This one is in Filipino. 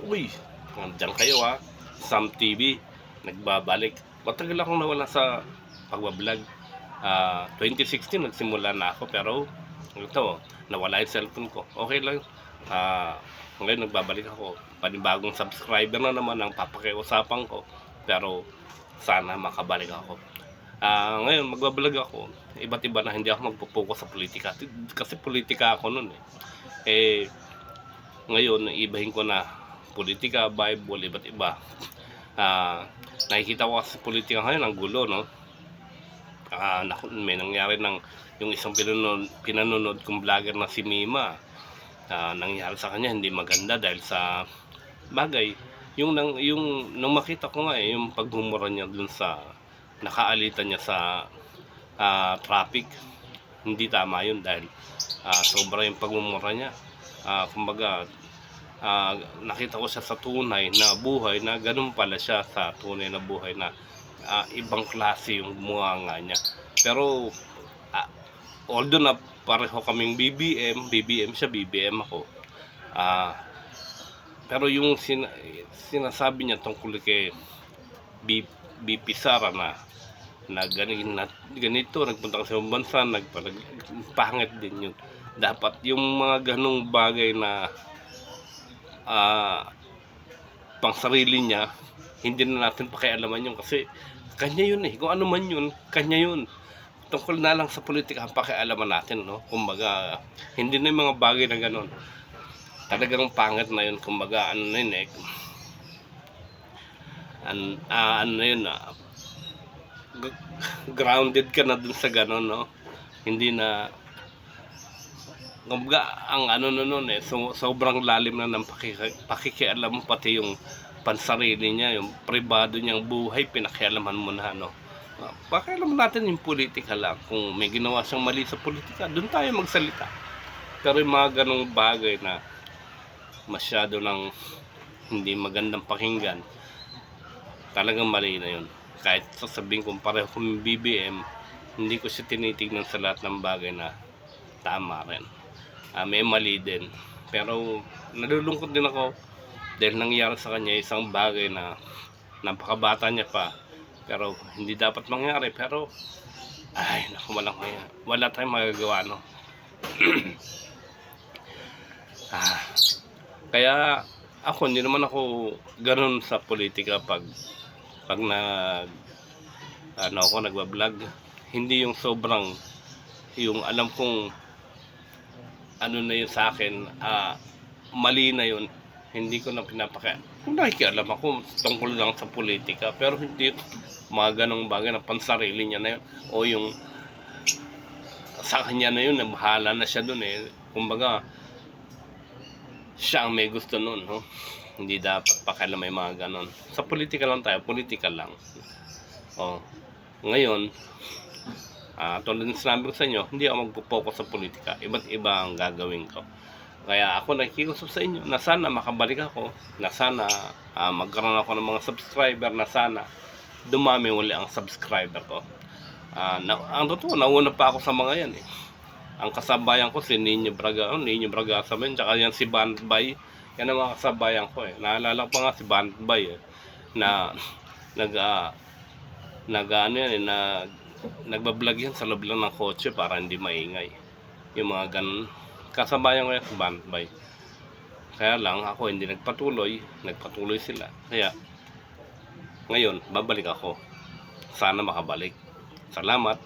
Uy, nandiyan kayo ha. Sam TV, nagbabalik. Matagal akong nawala sa pagbablog. 2016 nagsimula na ako pero ito, nawala yung cellphone ko. Okay lang. Ngayon nagbabalik ako. Panibagong subscriber na naman ang papakiusapan ko. Pero sana makabalik ako. Ngayon magbablog ako. Iba't iba na, hindi ako magpo-focus sa politika. Kasi politika ako nun eh. Ngayon ibahin ko na politika, Bible, iba't iba. Nakikita ko sa politika ngayon ang gulo, no? May nangyari ng yung isang pinanonood kong vlogger na si Mima. Nangyari sa kanya hindi maganda dahil sa bagay yung nung makita ko nga yung paghumura niya dun sa nakaalitan niya sa traffic. Hindi tama yun dahil sobra yung paghumura niya. Kumbaga nakita ko siya sa tunay na buhay na ganun pala siya sa tunay na buhay na ibang klase yung mukha niya. Pero although na pareho kaming BBM siya, BBM ako, pero yung sinasabi niya tungkol kay BP Sara na ganito, nagpunta sa ibang bansa, pangit din yun. Dapat yung mga ganong bagay na pang sarili niya, hindi na natin pakialaman yun kasi kanya yun eh. Kung ano man yun, kanya yun. Tungkol na lang sa politika ang pakialaman natin, no? Kumbaga, hindi na yung mga bagay na ganon. Talagang pangit na yun. Kumbaga, ano na yun eh. Ano na yun, grounded ka na dun sa ganon, no? Hindi na, kumbaga, ang ano na nun eh, sobrang lalim na ng pakikialam, pati yung pansarili niya, yung pribado niyang buhay, pinakialaman mo na, no? Pakialaman natin yung politika lang. Kung may ginawa siyang mali sa politika, doon tayo magsalita. Pero yung mga ganong bagay na masyado ng hindi magandang pakinggan, talagang mali na yun. Kahit sasabihin kong pareho kong BBM, hindi ko siya tinitignan sa lahat ng bagay na tama rin. May mali din. Pero nalulungkot din ako dahil nangyari sa kanya isang bagay na napakabata niya pa. Pero hindi dapat mangyari. Pero ay, naku, wala tayong magagawa, no? Kaya ako, hindi naman ako ganun sa politika pag nagbablog. Hindi yung sobrang, yung alam kong ano na yun sa akin, mali na yun. Hindi ko na kung nakikialam ako tungkol lang sa politika, pero hindi mga ganong bagay na pansarili niya na yun, o yung sa kanya na yun, bahala na siya dun eh. Kumbaga, siya ang may gusto nun, no? Hindi dapat pakialam may mga ganon. Sa politika lang tayo, politika lang. Ngayon, tulad ng sinabi ko sa inyo, hindi ako magpo-focus sa politika. Iba't iba ang gagawin ko. Kaya ako nakikiusap sa inyo na sana makabalik ako, na sana magkaroon ako ng mga subscriber, na sana dumami uli ang subscriber ko. Ang totoo, nauna pa ako sa mga yan eh. Ang kasabayan ko si Nino Braga sa amin, tsaka yan si Bandbay. Yan ang mga kasabayan ko eh. Naalala ko pa nga si Bandbay eh, na nagbablog yan sa loob lang ng kotse para hindi maingay. Yung mga ganun. Kasabayan ko yan si Bandbay. Kaya lang ako hindi nagpatuloy sila. Kaya ngayon babalik ako. Sana makabalik. Salamat.